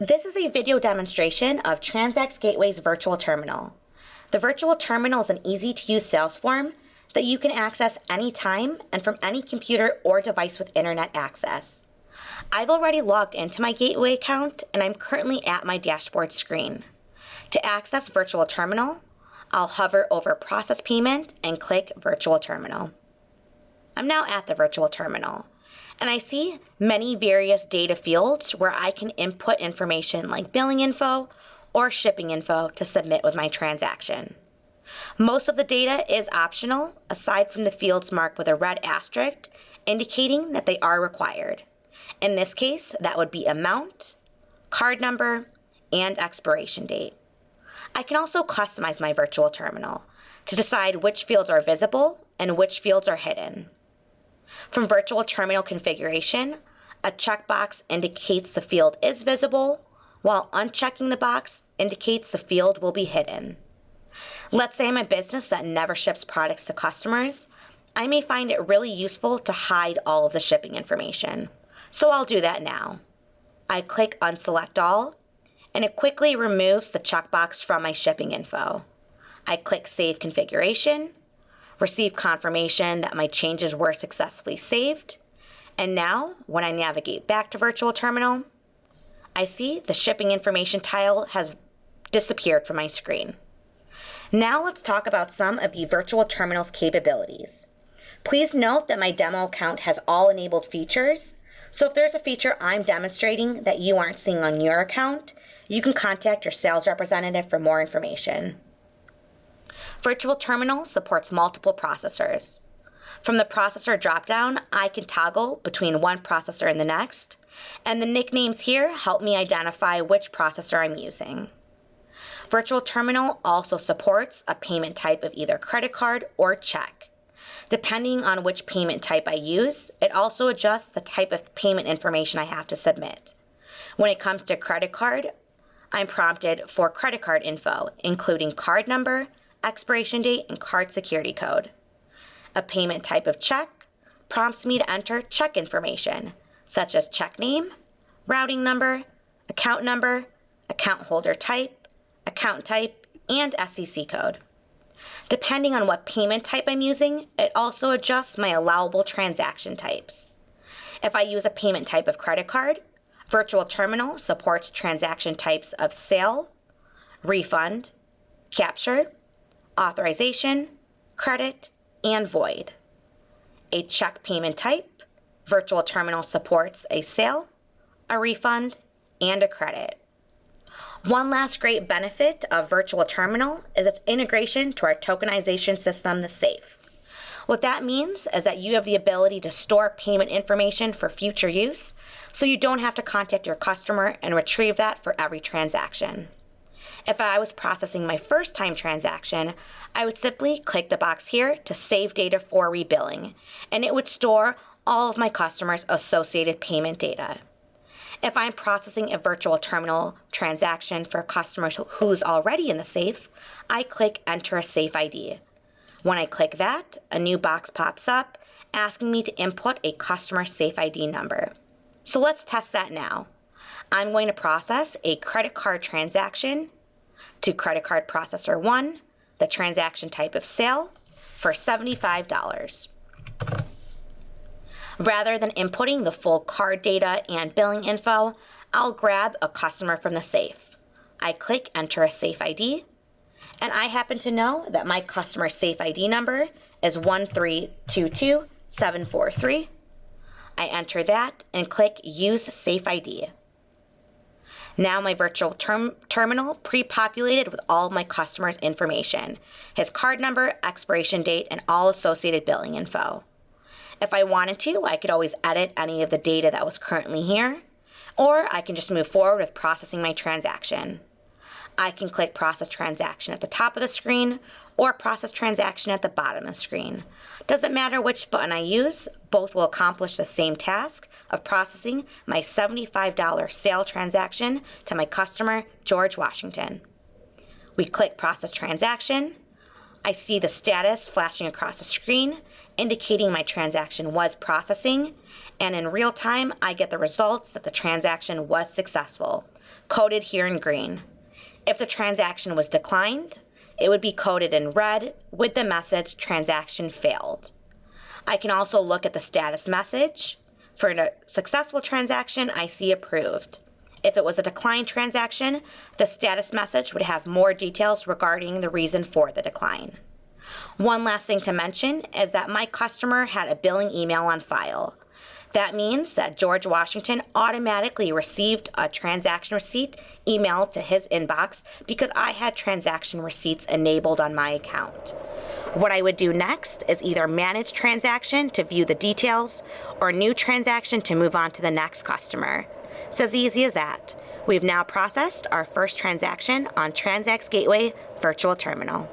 This is a video demonstration of TRANSAX Gateway's virtual terminal. The virtual terminal is an easy-to-use sales form that you can access anytime and from any computer or device with internet access. I've already logged into my Gateway account and I'm currently at my dashboard screen. To access Virtual Terminal, I'll hover over Process Payment and click Virtual Terminal. I'm now at the Virtual Terminal, and I see many various data fields where I can input information like billing info or shipping info to submit with my transaction. Most of the data is optional, aside from the fields marked with a red asterisk indicating that they are required. In this case, that would be amount, card number, and expiration date. I can also customize my virtual terminal to decide which fields are visible and which fields are hidden. From virtual terminal configuration, a checkbox indicates the field is visible, while unchecking the box indicates the field will be hidden. Let's say I'm a business that never ships products to customers. I may find it really useful to hide all of the shipping information. So I'll do that now. I click Unselect All, and it quickly removes the checkbox from my shipping info. I click Save Configuration, receive confirmation that my changes were successfully saved, and now, when I navigate back to Virtual Terminal, I see the shipping information tile has disappeared from my screen. Now let's talk about some of the Virtual Terminal's capabilities. Please note that my demo account has all enabled features, so if there's a feature I'm demonstrating that you aren't seeing on your account, you can contact your sales representative for more information. Virtual Terminal supports multiple processors. From the processor dropdown, I can toggle between one processor and the next, and the nicknames here help me identify which processor I'm using. Virtual Terminal also supports a payment type of either credit card or check. Depending on which payment type I use, it also adjusts the type of payment information I have to submit. When it comes to credit card, I'm prompted for credit card info, including card number, expiration date, and card security code. A payment type of check prompts me to enter check information, such as check name, routing number, account holder type, account type, and SEC code. Depending on what payment type I'm using, it also adjusts my allowable transaction types. If I use a payment type of credit card, Virtual Terminal supports transaction types of sale, refund, capture, authorization, credit, and void. A check payment type, Virtual Terminal supports a sale, a refund, and a credit. One last great benefit of Virtual Terminal is its integration to our tokenization system, the SAFE. What that means is that you have the ability to store payment information for future use, so you don't have to contact your customer and retrieve that for every transaction. If I was processing my first-time transaction, I would simply click the box here to save data for rebilling, and it would store all of my customers' associated payment data. If I'm processing a Virtual Terminal transaction for customers who's already in the SAFE, I click Enter a SAFE ID. When I click that, a new box pops up asking me to input a customer SAFE ID number. So let's test that now. I'm going to process a credit card transaction to credit card processor 1, the transaction type of sale, for $75. Rather than inputting the full card data and billing info, I'll grab a customer from the SAFE. I click Enter a SAFE ID, and I happen to know that my customer SAFE ID number is 1322743. I enter that and click Use SAFE ID. Now my virtual terminal pre-populated with all of my customer's information, his card number, expiration date, and all associated billing info. If I wanted to, I could always edit any of the data that was currently here, or I can just move forward with processing my transaction. I can click Process Transaction at the top of the screen or Process Transaction at the bottom of the screen. Doesn't matter which button I use, both will accomplish the same task of processing my $75 sale transaction to my customer, George Washington. We click Process Transaction. I see the status flashing across the screen, indicating my transaction was processing, and in real time, I get the results that the transaction was successful. coded here in green. If the transaction was declined, it would be coded in red with the message transaction failed. I can also look at the status message. For a successful transaction, I see approved. If it was a declined transaction, the status message would have more details regarding the reason for the decline. One last thing to mention is that my customer had a billing email on file. That means that George Washington automatically received a transaction receipt emailed to his inbox because I had transaction receipts enabled on my account. What I would do next is either manage transaction to view the details or new transaction to move on to the next customer. It's as easy as that. We've now processed our first transaction on TRANSAX Gateway Virtual Terminal.